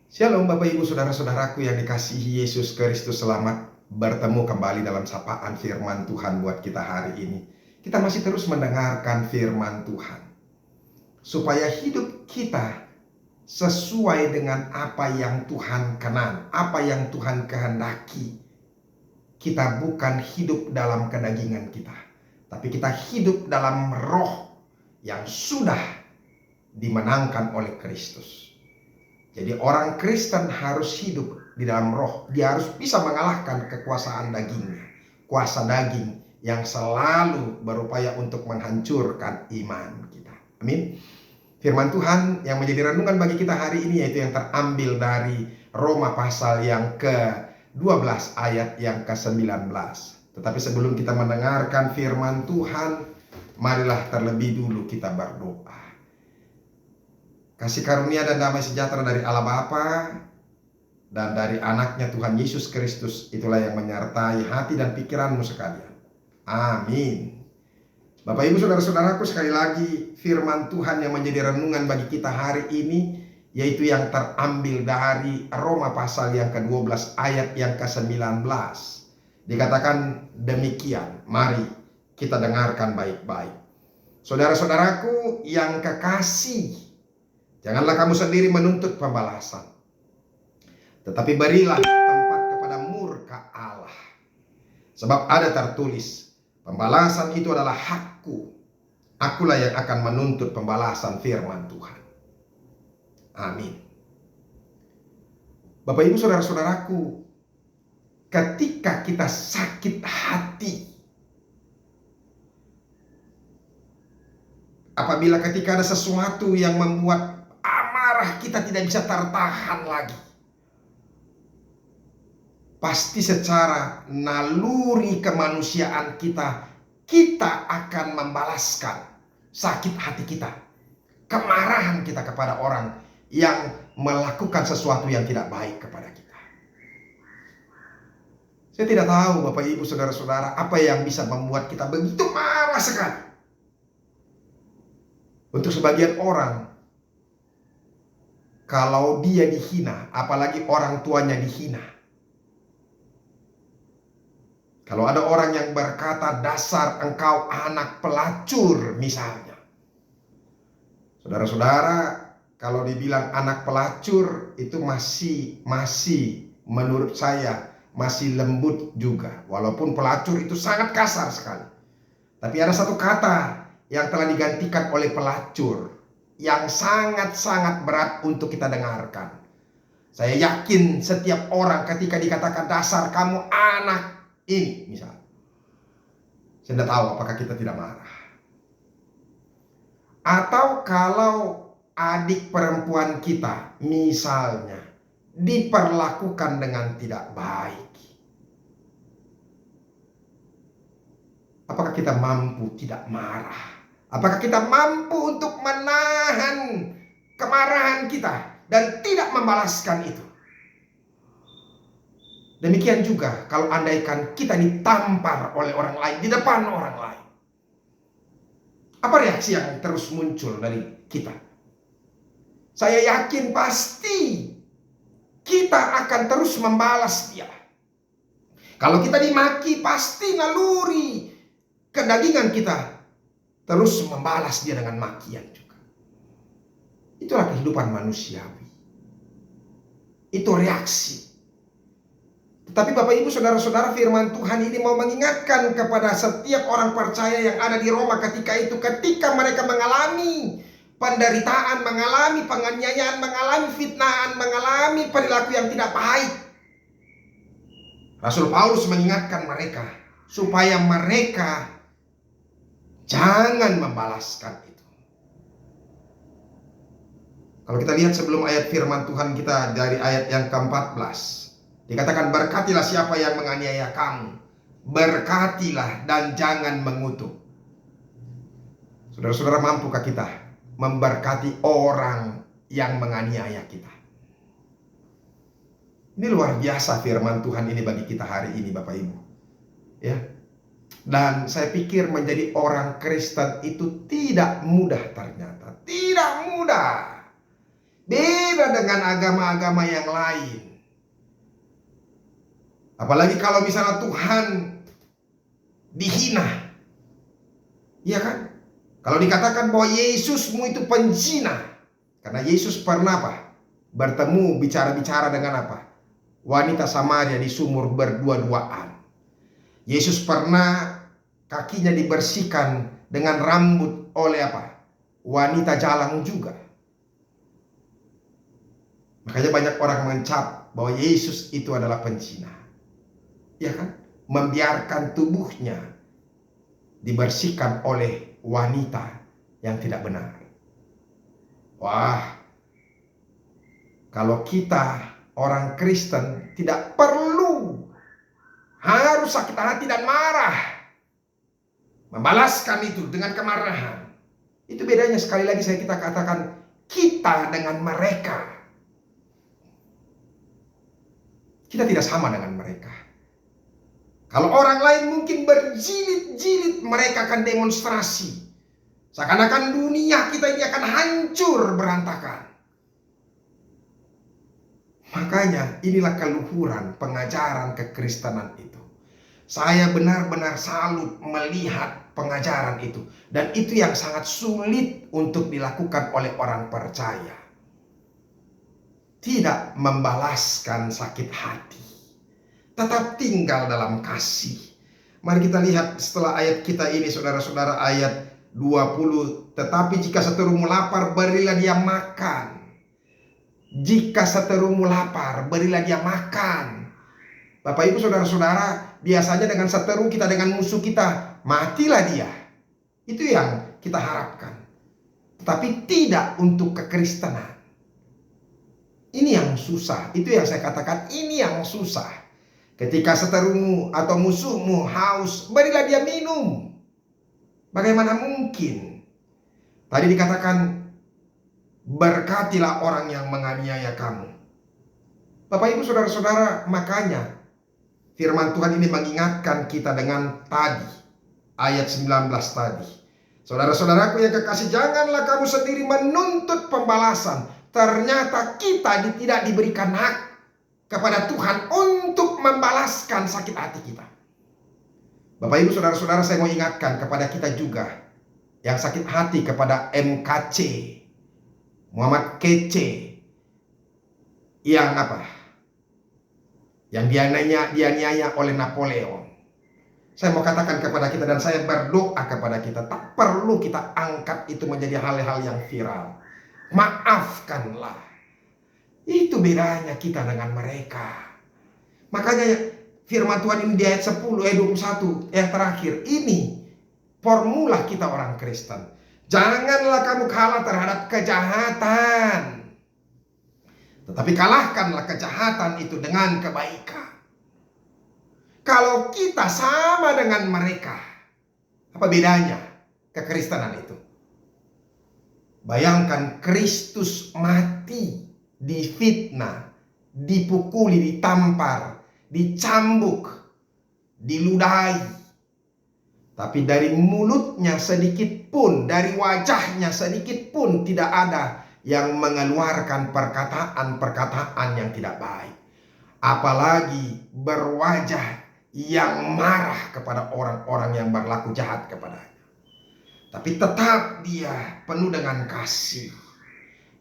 Shalom Bapak Ibu Saudara-saudaraku yang dikasihi Yesus Kristus. Selamat bertemu kembali dalam sapaan firman Tuhan buat kita hari ini. Kita masih terus mendengarkan firman Tuhan, supaya hidup kita sesuai dengan apa yang Tuhan kenan, apa yang Tuhan kehendaki. Kita bukan hidup dalam kedagingan kita, tapi kita hidup dalam roh yang sudah dimenangkan oleh Kristus. Jadi orang Kristen harus hidup di dalam roh. Dia harus bisa mengalahkan kekuasaan dagingnya, kuasa daging yang selalu berupaya untuk menghancurkan iman kita. Amin. Firman Tuhan yang menjadi renungan bagi kita hari ini yaitu yang terambil dari Roma pasal yang ke-12 ayat yang ke-19. Tetapi sebelum kita mendengarkan firman Tuhan, marilah terlebih dulu kita berdoa. Kasih karunia dan damai sejahtera dari Allah Bapa dan dari anaknya Tuhan Yesus Kristus itulah yang menyertai hati dan pikiranmu sekalian. Amin. Bapak Ibu Saudara-saudaraku, sekali lagi firman Tuhan yang menjadi renungan bagi kita hari ini yaitu yang terambil dari Roma pasal yang ke-12 ayat yang ke-19. Dikatakan demikian, mari kita dengarkan baik-baik. Saudara-saudaraku yang kekasih, janganlah kamu sendiri menuntut pembalasan, tetapi berilah tempat kepada murka Allah. Sebab ada tertulis, pembalasan itu adalah hakku. Akulah yang akan menuntut pembalasan, firman Tuhan. Amin. Bapak Ibu Saudara-saudaraku, ketika kita sakit hati, apabila ketika ada sesuatu yang membuat amarah kita tidak bisa tertahan lagi, pasti secara naluri kemanusiaan kita akan membalaskan sakit hati kita, kemarahan kita kepada orang yang melakukan sesuatu yang tidak baik kepada kita. Saya tidak tahu Bapak Ibu Saudara-saudara apa yang bisa membuat kita begitu marah sekali. Untuk sebagian orang, kalau dia dihina, apalagi orang tuanya dihina. Kalau ada orang yang berkata, dasar engkau anak pelacur misalnya. Saudara-saudara, kalau dibilang anak pelacur itu masih menurut saya masih lembut juga. Walaupun pelacur itu sangat kasar sekali. Tapi ada satu kata yang telah digantikan oleh pelacur yang sangat-sangat berat untuk kita dengarkan. Saya yakin setiap orang ketika dikatakan dasar kamu anak ini misalnya, saya tidak tahu apakah kita tidak marah. Atau kalau adik perempuan kita misalnya diperlakukan dengan tidak baik, apakah kita mampu tidak marah? Apakah kita mampu untuk menahan kemarahan kita dan tidak membalaskan itu? Demikian juga kalau andaikan kita ditampar oleh orang lain di depan orang lain. Apa reaksi yang terus muncul dari kita? Saya yakin pasti kita akan terus membalas dia. Kalau kita dimaki, pasti naluri kedagingan kita terus membalas dia dengan makian juga. Itulah kehidupan manusiawi. Itu reaksi. Tetapi Bapak Ibu Saudara-saudara, firman Tuhan ini mau mengingatkan kepada setiap orang percaya yang ada di Roma ketika itu. Ketika mereka mengalami penderitaan, mengalami penganiayaan, mengalami fitnahan, mengalami perilaku yang tidak baik, Rasul Paulus mengingatkan mereka supaya mereka jangan membalaskan itu. Kalau kita lihat sebelum ayat firman Tuhan kita dari ayat yang ke-14, dikatakan berkatilah siapa yang menganiaya kamu, berkatilah dan jangan mengutuk. Saudara-saudara, mampukah kita memberkati orang yang menganiaya kita? Ini luar biasa firman Tuhan ini bagi kita hari ini Bapak Ibu. Ya. Dan saya pikir menjadi orang Kristen itu tidak mudah ternyata. Tidak mudah. Beda dengan agama-agama yang lain. Apalagi kalau misalnya Tuhan dihina. Iya kan? Kalau dikatakan bahwa Yesusmu itu penzina. Karena Yesus pernah apa? Bertemu bicara-bicara dengan apa? Wanita Samaria di sumur berdua-duaan. Yesus pernah kakinya dibersihkan dengan rambut oleh apa? Wanita jalang juga. Makanya banyak orang mencap bahwa Yesus itu adalah penzina. Ya kan? Membiarkan tubuhnya dibersihkan oleh wanita yang tidak benar. Wah, kalau kita orang Kristen tidak perlu harus sakit hati dan marah, membalaskan itu dengan kemarahan. Itu bedanya, sekali lagi kita katakan, kita dengan mereka. Kita tidak sama dengan mereka. Kalau orang lain mungkin berjilid-jilid, mereka akan demonstrasi. Seakan-akan dunia kita ini akan hancur berantakan. Makanya inilah keluhuran pengajaran kekristenan itu. Saya benar-benar salut melihat pengajaran itu. Dan itu yang sangat sulit untuk dilakukan oleh orang percaya. Tidak membalaskan sakit hati. Tetap tinggal dalam kasih. Mari kita lihat setelah ayat kita ini, saudara-saudara, ayat 20. Tetapi jika seterumu lapar, berilah dia makan. Jika seterumu lapar, berilah dia makan. Bapak Ibu saudara-saudara, biasanya dengan seteru kita, dengan musuh kita, matilah dia. Itu yang kita harapkan. Tetapi tidak untuk kekristenan. Ini yang susah. Itu yang saya katakan, ini yang susah. Ketika seterumu atau musuhmu haus, berilah dia minum. Bagaimana mungkin? Tadi dikatakan, berkatilah orang yang menganiaya kamu. Bapak Ibu saudara-saudara, makanya firman Tuhan ini mengingatkan kita dengan tadi, ayat 19 tadi. Saudara-saudaraku yang kekasih, janganlah kamu sendiri menuntut pembalasan. Ternyata kita tidak diberikan hak kepada Tuhan untuk membalaskan sakit hati kita. Bapak Ibu saudara-saudara, saya mau ingatkan kepada kita juga yang sakit hati kepada MKC, Muhammad Kece, yang apa? Yang dianiaya oleh Napoleon. Saya mau katakan kepada kita, dan saya berdoa kepada kita, tak perlu kita angkat itu menjadi hal-hal yang viral. Maafkanlah. Itu bedanya kita dengan mereka. Makanya firman Tuhan ini di ayat 10, ayat 21 yang terakhir ini formula kita orang Kristen. Janganlah kamu kalah terhadap kejahatan, tetapi kalahkanlah kejahatan itu dengan kebaikan. Kalau kita sama dengan mereka, apa bedanya kekristenan itu? Bayangkan Kristus mati, difitnah, dipukuli, ditampar, dicambuk, diludahi. Tapi dari mulutnya sedikit pun, dari wajahnya sedikit pun tidak ada yang mengeluarkan perkataan-perkataan yang tidak baik. Apalagi berwajah yang marah kepada orang-orang yang berlaku jahat kepadanya. Tapi tetap dia penuh dengan kasih.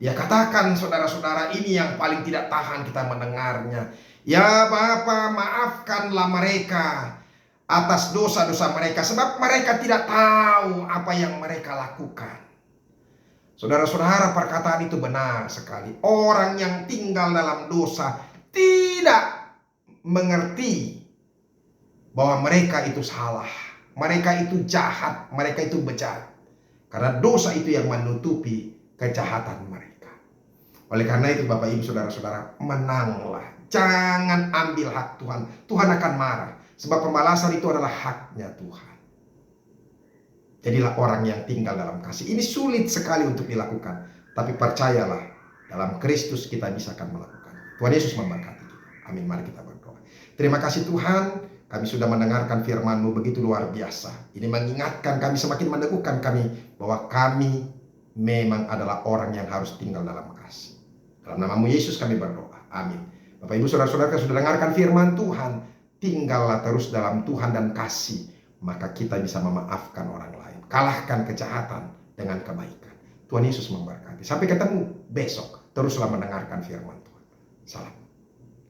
Dia katakan, saudara-saudara, ini yang paling tidak tahan kita mendengarnya. Ya Bapa, maafkanlah mereka atas dosa-dosa mereka, sebab mereka tidak tahu apa yang mereka lakukan. Saudara-saudara, perkataan itu benar sekali. Orang yang tinggal dalam dosa tidak mengerti bahwa mereka itu salah, mereka itu jahat, mereka itu bejat. Karena dosa itu yang menutupi kejahatan mereka. Oleh karena itu Bapak Ibu saudara-saudara, menanglah. Jangan ambil hak Tuhan. Tuhan akan marah. Sebab pembalasan itu adalah haknya Tuhan. Jadilah orang yang tinggal dalam kasih. Ini sulit sekali untuk dilakukan. Tapi percayalah, dalam Kristus kita bisa akan melakukan. Tuhan Yesus memberkati kita. Amin. Mari kita berdoa. Terima kasih Tuhan. Kami sudah mendengarkan firman-Mu begitu luar biasa. Ini mengingatkan kami, semakin meneguhkan kami bahwa kami memang adalah orang yang harus tinggal dalam kasih. Dalam namamu Yesus kami berdoa. Amin. Bapak Ibu Saudara-saudara sudah dengarkan firman Tuhan. Tinggallah terus dalam Tuhan dan kasih. Maka kita bisa memaafkan orang lain. Kalahkan kejahatan dengan kebaikan. Tuhan Yesus memberkati. Sampai ketemu besok. Teruslah mendengarkan firman Tuhan. Salam.